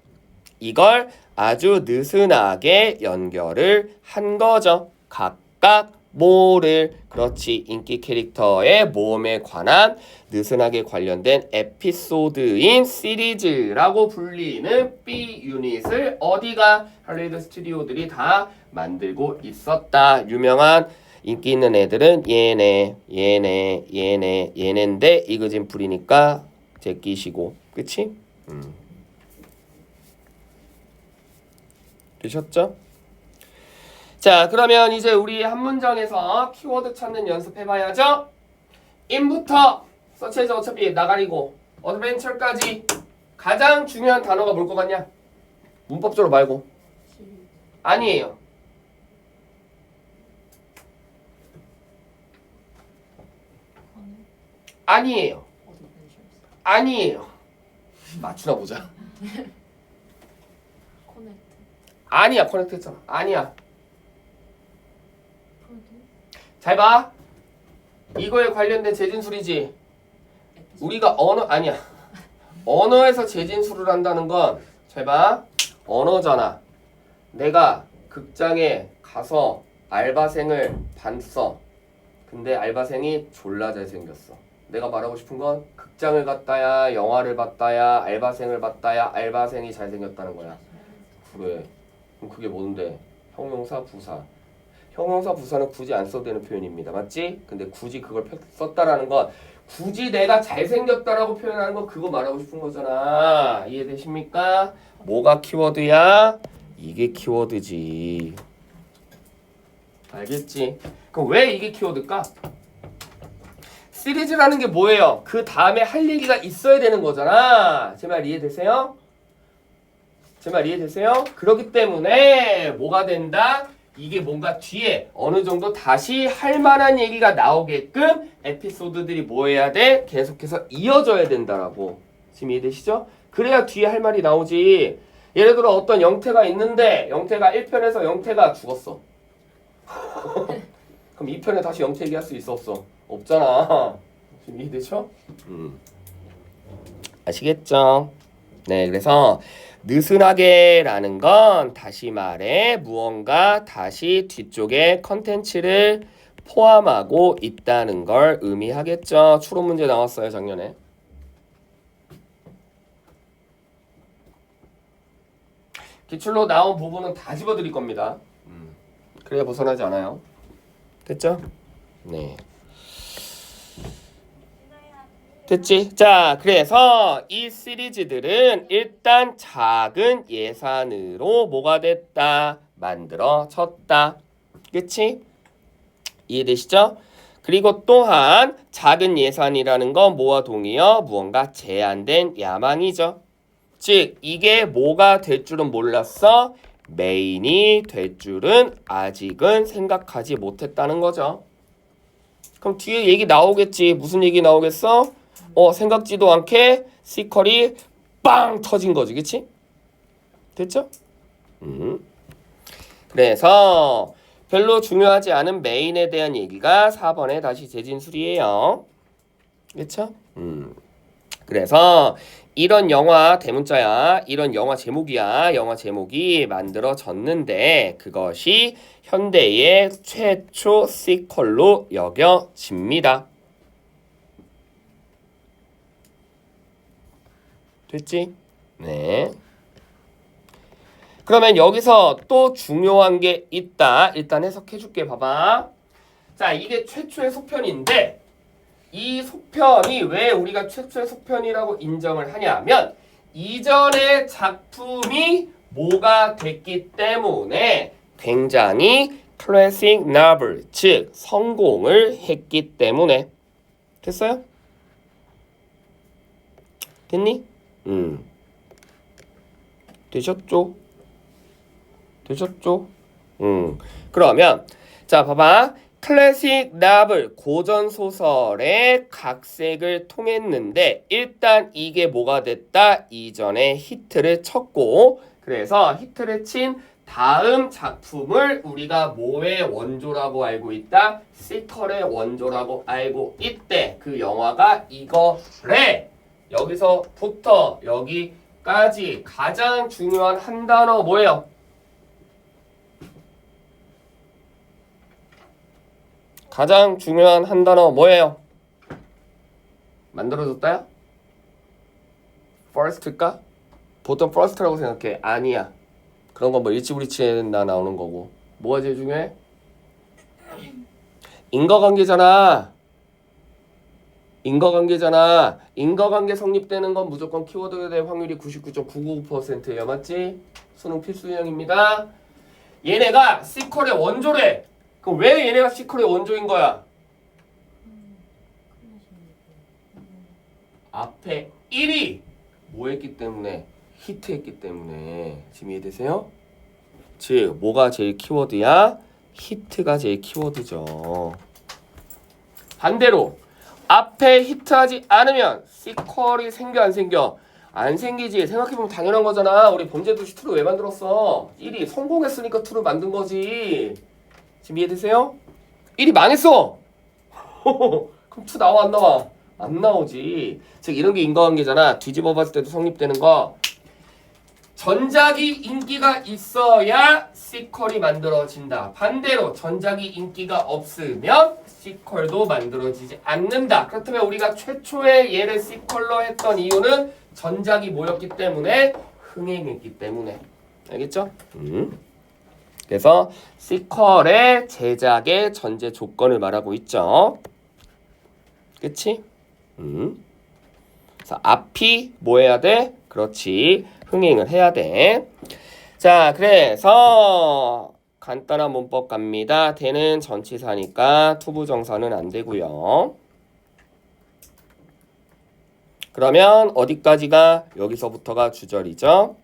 이걸 아주 느슨하게 연결을 한 거죠. 각각 뭐를, 그렇지, 인기 캐릭터의 모험에 관한 느슨하게 관련된 에피소드인 시리즈라고 불리는 B 유닛을 어디가 할리우드 스튜디오들이 다 만들고 있었다. 유명한 인기 있는 애들은 얘네인데 이그진풀이니까 제끼시고, 그치? 되셨죠? 자, 그러면 이제 우리 한 문장에서 키워드 찾는 연습해봐야죠. in부터 서치해서 어차피 나가리고 어드벤처까지 가장 중요한 단어가 뭘 것 같냐? 문법적으로 말고. 아니에요. 아니에요. 아니에요. 맞추나 보자. 코넥트. 아니야. 커넥트 했잖아. 아니야. 잘 봐. 이거에 관련된 재진술이지. 우리가 아니야. 언어에서 재진술을 한다는 건, 잘 봐. 언어잖아. 내가 극장에 가서 알바생을 봤어. 근데 알바생이 졸라 잘생겼어. 내가 말하고 싶은 건 극장을 갔다야, 영화를 봤다야, 알바생을 봤다야, 알바생이 잘생겼다는 거야. 그래. 그럼 그게 뭔데? 형용사, 부사. 형용사, 부사는 굳이 안 써도 되는 표현입니다. 맞지? 근데 굳이 그걸 썼다라는 건 굳이 내가 잘생겼다라고 표현하는 건 그거 말하고 싶은 거잖아. 이해되십니까? 뭐가 키워드야? 이게 키워드지. 알겠지? 그럼 왜 이게 키워드일까? 시리즈라는 게 뭐예요? 그 다음에 할 얘기가 있어야 되는 거잖아. 제 말 이해되세요? 제 말 이해되세요? 그렇기 때문에 뭐가 된다? 이게 뭔가 뒤에 어느 정도 다시 할 만한 얘기가 나오게끔 에피소드들이 뭐 해야 돼? 계속해서 이어져야 된다라고. 지금 이해되시죠? 그래야 뒤에 할 말이 나오지. 예를 들어 어떤 영태가 있는데 영태가 1편에서 영태가 죽었어. 그럼 2편에 다시 영태 얘기할 수 있어 없어? 없잖아. 지금 이해되죠? 아시겠죠? 네, 그래서 느슨하게 라는 건 다시 말해 무언가 다시 뒤쪽에 컨텐츠를 포함하고 있다는 걸 의미하겠죠. 추론 문제 나왔어요, 작년에. 기출로 나온 부분은 다 집어드릴 겁니다. 그래야 벗어나지 않아요. 됐죠? 네. 됐지? 자, 그래서 이 시리즈들은 일단 작은 예산으로 뭐가 됐다? 만들어졌다. 그치? 이해되시죠? 그리고 또한 작은 예산이라는 건 뭐와 동의어? 무언가 제한된 야망이죠. 즉, 이게 뭐가 될 줄은 몰랐어? 메인이 될 줄은 아직은 생각하지 못했다는 거죠. 그럼 뒤에 얘기 나오겠지. 무슨 얘기 나오겠어? 생각지도 않게 시컬이 빵 터진 거지. 그치? 됐죠? 그래서 별로 중요하지 않은 메인에 대한 얘기가 4번에 다시 재진술이에요. 그쵸? 그래서 이런 영화 대문자야. 이런 영화 제목이야. 영화 제목이 만들어졌는데 그것이 현대의 최초 시퀄로 여겨집니다. 됐지? 네. 그러면 여기서 또 중요한 게 있다. 일단 해석해 줄게. 봐봐. 자, 이게 최초의 소편인데 이 소편이 왜 우리가 최초의 소편이라고 인정을 하냐면 이전의 작품이 뭐가 됐기 때문에 굉장히 클래식 노벨, 즉 성공을 했기 때문에. 됐어요? 됐니? 되셨죠? 되셨죠? 그러면 자 봐봐. 클래식 노벨 고전 소설의 각색을 통했는데 일단 이게 뭐가 됐다? 이전에 히트를 쳤고 그래서 히트를 친 다음 작품을 우리가 뭐의 원조라고 알고 있다? 시컬의 원조라고 알고 있대. 그 영화가 이거래. 여기서부터 여기까지 가장 중요한 한 단어 뭐예요? 가장 중요한 한 단어 뭐예요? 만들어줬다야? first일까? 보통 first라고 생각해. 아니야. 그런 건 뭐 일치불이치에 나오는 거고. 뭐가 제일 중요해? 인과관계잖아. 인과관계잖아. 인과관계 성립되는 건 무조건 키워드에 대한 확률이 99.999%예요. 맞지? 수능 필수 유형입니다. 얘네가 시퀄의 원조래. 그럼 왜 얘네가 시퀄의 원조인 거야? 앞에 1이 뭐 했기 때문에? 히트했기 때문에. 지금 이해되세요? 즉 뭐가 제일 키워드야? 히트가 제일 키워드죠. 반대로 앞에 히트하지 않으면 시퀄이 생겨 안 생겨? 안 생기지. 생각해보면 당연한 거잖아. 우리 범죄도시 2를 왜 만들었어? 1이 성공했으니까 2를 만든 거지. 지금 이해되세요? 1이 망했어. 그럼 2 나와 안 나와? 안 나오지. 즉 이런 게 인과관계잖아. 뒤집어 봤을 때도 성립되는 거. 전작이 인기가 있어야 시퀄이 만들어진다. 반대로 전작이 인기가 없으면 시퀄도 만들어지지 않는다. 그렇다면 우리가 최초의 얘를 시퀄로 했던 이유는 전작이 뭐였기 때문에? 흥행했기 때문에. 알겠죠? 그래서 시퀄의 제작의 전제 조건을 말하고 있죠. 그치? 그래서 앞이 뭐 해야 돼? 그렇지. 흥행을 해야 돼. 자, 그래서 간단한 문법 갑니다. 대는 전치사니까 투부정사는 안 되고요. 그러면 어디까지가? 여기서부터가 주절이죠.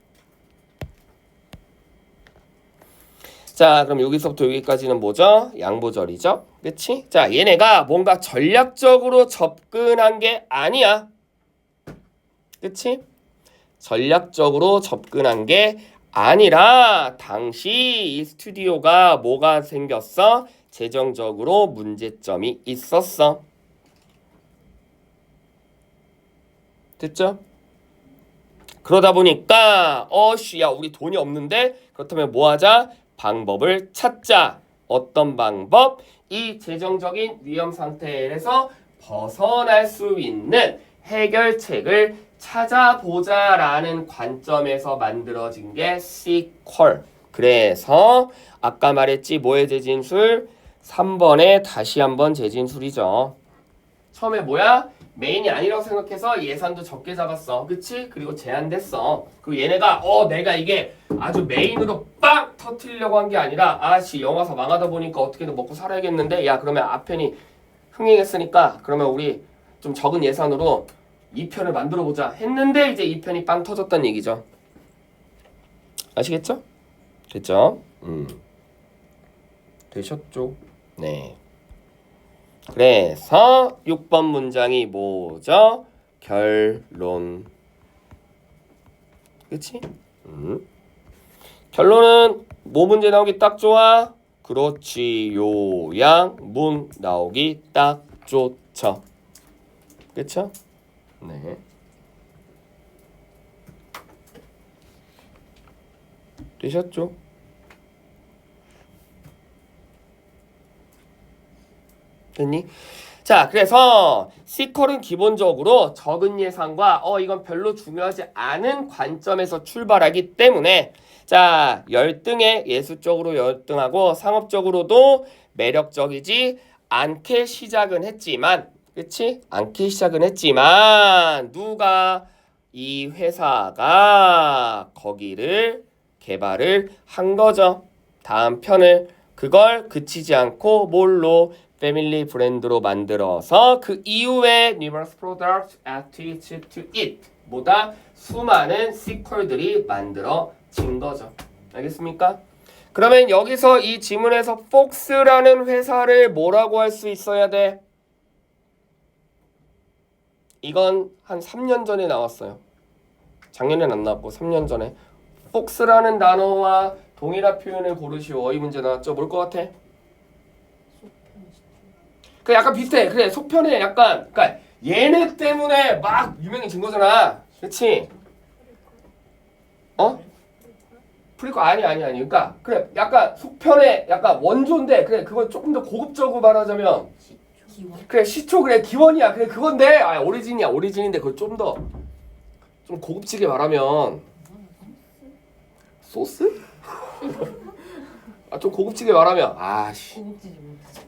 자, 그럼 여기서부터 여기까지는 뭐죠? 양보절이죠. 그치? 자, 얘네가 뭔가 전략적으로 접근한 게 아니야. 그치? 전략적으로 접근한 게 아니라 당시 이 스튜디오가 뭐가 생겼어? 재정적으로 문제점이 있었어. 됐죠? 그러다 보니까 야 우리 돈이 없는데 그렇다면 뭐 하자? 방법을 찾자. 어떤 방법? 이 재정적인 위험 상태에서 벗어날 수 있는 해결책을 찾아보자라는 관점에서 만들어진 게 sequel. 그래서 아까 말했지 뭐의 재진술? 3번에 다시 한번 재진술이죠. 처음에 뭐야? 메인이 아니라고 생각해서 예산도 적게 잡았어. 그치? 그리고 제한됐어. 그리고 얘네가 내가 이게 아주 메인으로 빵 터트리려고 한 게 아니라 아씨 영화사 망하다 보니까 어떻게든 먹고 살아야겠는데 야 그러면 앞편이 흥행했으니까 그러면 우리 좀 적은 예산으로 2편을 만들어보자 했는데 이제 2편이 빵 터졌다는 얘기죠. 아시겠죠? 됐죠? 되셨죠? 네. 그래서 6번 문장이 뭐죠? 결론. 그치? 결론은 뭐 문제 나오기 딱 좋아? 그렇지. 요양 문 나오기 딱 좋죠. 그쵸? 네. 되셨죠? 됐니? 자, 그래서 시퀄은 기본적으로 적은 예산과 이건 별로 중요하지 않은 관점에서 출발하기 때문에 자, 열등에 예술적으로 열등하고 상업적으로도 매력적이지 않게 시작은 했지만 그치? 않게 시작은 했지만 누가 이 회사가 거기를 개발을 한 거죠. 다음 편을 그걸 그치지 않고 뭘로 패밀리 브랜드로 만들어서 그 이후에 numerous products attached to it 보다 수많은 시퀄들이 만들어진 거죠. 알겠습니까? 그러면 여기서 이 지문에서 폭스라는 회사를 뭐라고 할 수 있어야 돼? 이건 한 3년 전에 나왔어요. 작년엔 안 나왔고 3년 전에 폭스라는 단어와 동일한 표현을 고르시오. 이 문제 나왔죠? 뭘 것 같아? 그 약간 비슷해. 그래 속편에 약간 그러니까 얘네 때문에 막 유명해진 거잖아. 그렇지? 프리퀄 아니. 그러니까 그래 약간 속편에 약간 원조인데 그래 그건 조금 더 고급적으로 말하자면 기원? 그래 시초 그래 기원이야. 그래 그건데 오리진인데 그걸 좀 더 좀 고급지게 말하면 소스? 좀 고급지게 말하면 아씨 고급지지 못하지.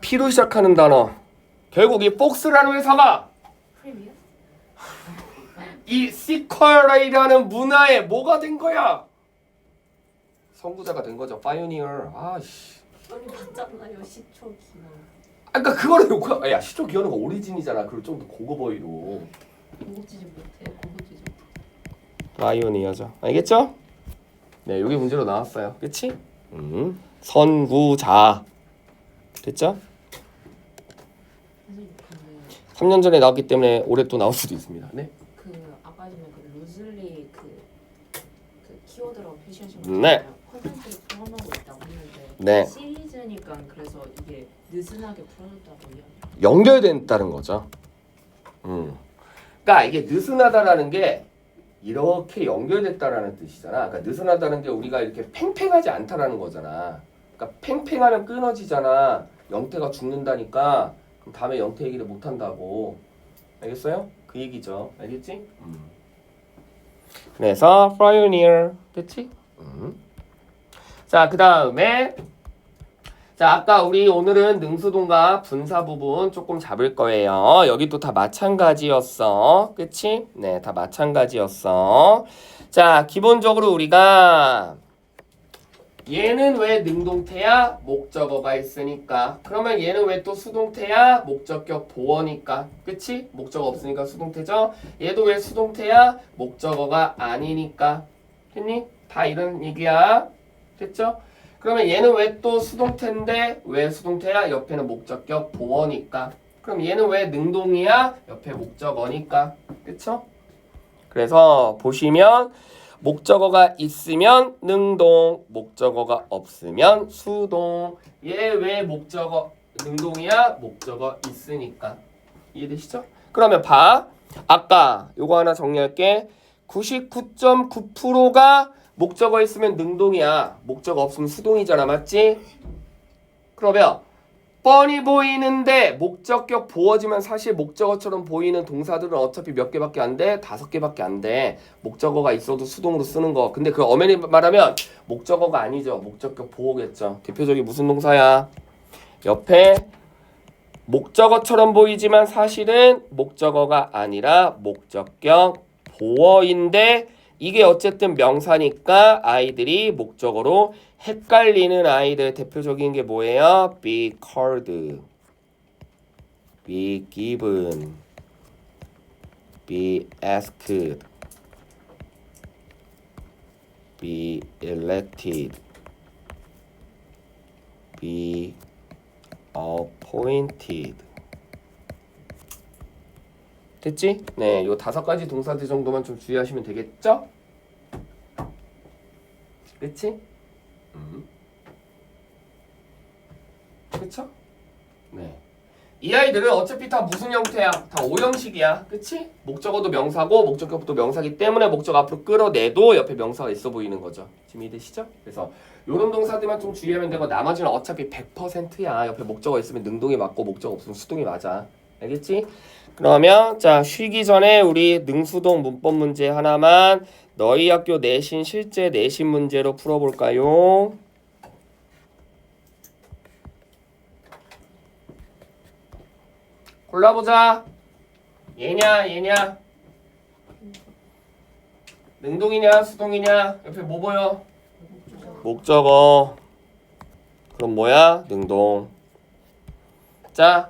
P로 시작하는 단어. 결국 이 폭스라는 회사가 프리미어? 이 시퀄이라는 문화에 뭐가 된 거야? 선구자가 된 거죠. 파이오니어. 아씨. 아니 맞잖아요. 시초 기원. 그러니까 그거를 놓고 야 시초 기어는 거 오리진이잖아. 그걸 좀 더 고급 어휘로. 고급지지 못해. 고급지지 못해. 파이오니어죠. 알겠죠? 네, 여기 문제로 나왔어요. 그치? 선구자. 됐죠? 선생님 근데 3년 전에 나왔기 때문에 올해 또 나올 수도 있습니다. 네. 그 아까 전에 그 루즐리 그 키워드라고 표시하신 거 네. 있잖아요. 콘텐츠를 포함하고 있다고 했는데 네. 시리즈니까 그래서 이게 느슨하게 풀어졌다고 이야기. 연결된다는 거죠. 그러니까 이게 느슨하다라는 게 이렇게 연결됐다라는 뜻이잖아. 그러니까 느슨하다는 게 우리가 이렇게 팽팽하지 않다라는 거잖아. 그러니까 팽팽하면 끊어지잖아. 영태가 죽는다니까. 그럼 다음에 영태 얘기를 못 한다고. 알겠어요? 그 얘기죠. 알겠지? 그래서 pioneer 됐지? 자, 그 다음에 자, 아까 우리 오늘은 능수동과 분사 부분 조금 잡을 거예요. 여기도 다 마찬가지였어. 그치? 네, 다 마찬가지였어. 자, 기본적으로 우리가 얘는 왜 능동태야? 목적어가 있으니까. 그러면 얘는 왜 또 수동태야? 목적격 보어니까. 그치? 목적어 없으니까 수동태죠? 얘도 왜 수동태야? 목적어가 아니니까. 됐니? 다 이런 얘기야. 됐죠? 그러면 얘는 왜 또 수동태인데 왜 수동태야? 옆에는 목적격 보어니까. 그럼 얘는 왜 능동이야? 옆에 목적어니까. 그쵸? 그래서 보시면 목적어가 있으면 능동, 목적어가 없으면 수동. 얘 왜 목적어 능동이야? 목적어 있으니까. 이해되시죠? 그러면 봐. 아까 요거 하나 정리할게. 99.9%가 목적어 있으면 능동이야. 목적어 없으면 수동이잖아. 맞지? 그러면 뻔히 보이는데 목적격 보어지만 사실 목적어처럼 보이는 동사들은 어차피 몇 개밖에 안 돼? 5개밖에 안 돼. 목적어가 있어도 수동으로 쓰는 거. 근데 그 엄연히 말하면 목적어가 아니죠. 목적격 보어겠죠. 대표적인 무슨 동사야? 옆에 목적어처럼 보이지만 사실은 목적어가 아니라 목적격 보어인데 이게 어쨌든 명사니까 아이들이 목적어로 헷갈리는 아이들 대표적인 게 뭐예요? be called, be given, be asked, be elected, be appointed. 됐지? 네, 요 5가지 동사들 정도만 좀 주의하시면 되겠죠? 그치? 그쵸? 네. 이 아이들은 어차피 다 무슨 형태야? 다 오형식이야. 그치? 목적어도 명사고 목적격도 명사기 때문에 목적 앞으로 끌어내도 옆에 명사가 있어 보이는 거죠. 지금 이해되시죠? 그래서 요런 동사들만 좀 주의하면 되고 나머지는 어차피 100%야. 옆에 목적어 있으면 능동이 맞고 목적어 없으면 수동이 맞아. 알겠지? 그러면 자 쉬기 전에 우리 능수동 문법 문제 하나만 너희 학교 내신 실제 내신 문제로 풀어볼까요? 골라보자. 얘냐 능동이냐 수동이냐 옆에 뭐 보여? 목적어. 그럼 뭐야? 능동. 자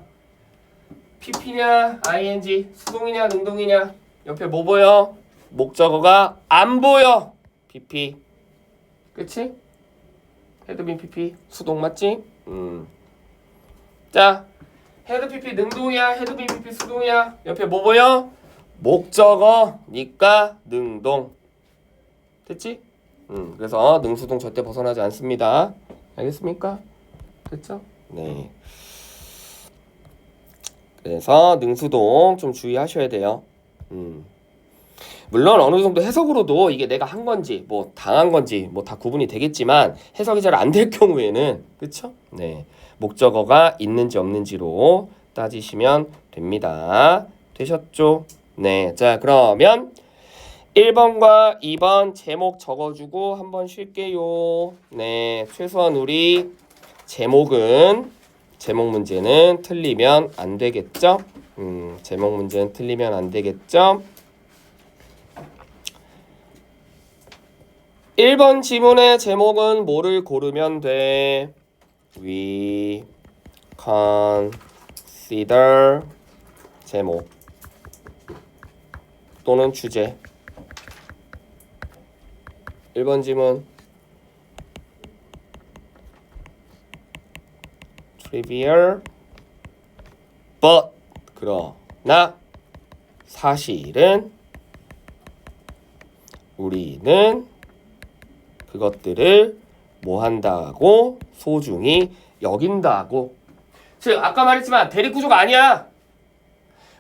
PP냐 ing 수동이냐 능동이냐 옆에 뭐 보여? 목적어가 안 보여. PP. 그치? 헤드빈 PP 수동 맞지? 자 헤드 PP 능동이야 헤드빈 PP 수동이야 옆에 뭐 보여? 목적어니까 능동. 됐지? 그래서 능수동 절대 벗어나지 않습니다. 알겠습니까? 됐죠? 네. 그래서 능수동 좀 주의하셔야 돼요. 물론 어느 정도 해석으로도 이게 내가 한 건지 뭐 당한 건지 뭐 다 구분이 되겠지만 해석이 잘 안 될 경우에는 그쵸? 네. 목적어가 있는지 없는지로 따지시면 됩니다. 되셨죠? 네. 자, 그러면 1번과 2번 제목 적어주고 한번 쉴게요. 네. 최소한 우리 제목 문제는 틀리면 안 되겠죠? 제목 문제는 틀리면 안 되겠죠? 1번 지문의 제목은 뭐를 고르면 돼? We consider 제목 또는 주제. 1번 지문 trivial but 그러나 사실은 우리는 그것들을 뭐 한다고? 소중히 여긴다고. 즉 아까 말했지만 대립구조가 아니야.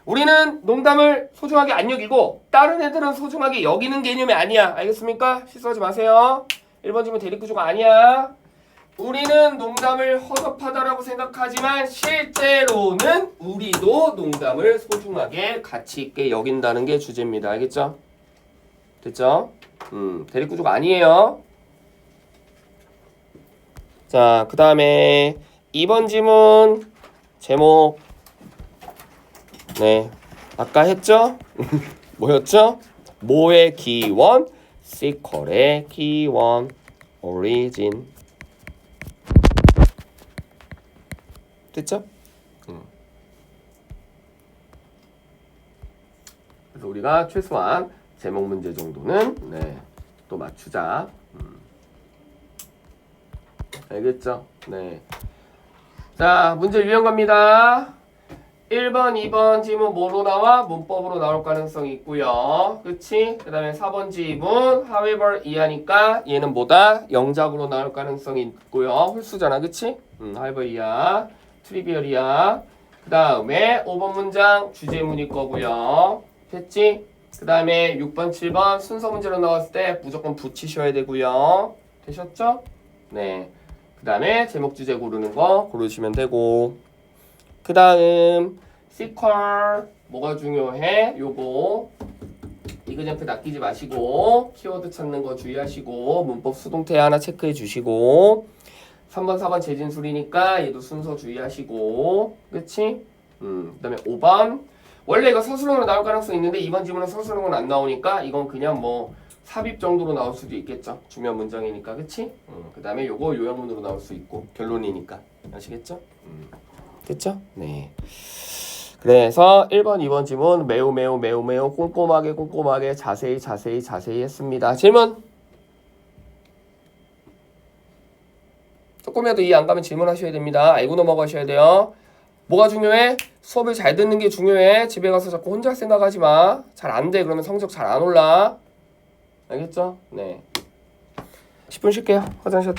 우리는 농담을 소중하게 안 여기고 다른 애들은 소중하게 여기는 개념이 아니야. 알겠습니까? 실수하지 마세요. 1번 질문 대립구조가 아니야. 우리는 농담을 허접하다라고 생각하지만 실제로는 우리도 농담을 소중하게 가치 있게 여긴다는 게 주제입니다. 알겠죠? 됐죠? 대립구조가 아니에요. 자, 그 다음에 2번 지문 제목 네, 아까 했죠? 뭐였죠? 뭐의 기원? 시퀄의 기원 origin 됐죠? 그래서 우리가 최소한 제목 문제 정도는 네, 또 맞추자. 알겠죠? 네. 자, 문제 유형 갑니다. 1번, 2번 지문 뭐로 나와? 문법으로 나올 가능성이 있고요. 그치? 그 다음에 4번 지문 however 이하니까 얘는 뭐다? 영작으로 나올 가능성이 있고요. 홀수잖아. 그치? however 이하, trivial이야. 그 다음에 5번 문장 주제문일 거고요. 됐지? 그 다음에 6번, 7번 순서 문제로 나왔을 때 무조건 붙이셔야 되고요. 되셨죠? 네. 그 다음에 제목 주제 고르는 거 고르시면 되고 그 다음 sequel 뭐가 중요해? 요거 이그잼플 낚이지 마시고 키워드 찾는 거 주의하시고 문법 수동태 하나 체크해 주시고 3번 4번 재진술이니까 얘도 순서 주의하시고 그치? 그 다음에 5번 원래 이거 서술형으로 나올 가능성이 있는데 이번 지문은 서술형은 안 나오니까 이건 그냥 뭐 삽입 정도로 나올 수도 있겠죠. 주면 문장이니까 그치? 그 다음에 요거 요약문으로 나올 수 있고 결론이니까 아시겠죠? 됐죠? 네. 그래서 1번, 2번 지문 매우 꼼꼼하게 자세히 했습니다. 질문? 조금이라도 이해 안 가면 질문하셔야 됩니다. 알고 넘어가셔야 돼요. 뭐가 중요해? 수업을 잘 듣는 게 중요해. 집에 가서 자꾸 혼자 생각하지 마. 잘 안 돼. 그러면 성적 잘 안 올라. 알겠죠? 네. 10분 쉴게요. 화장실 갔다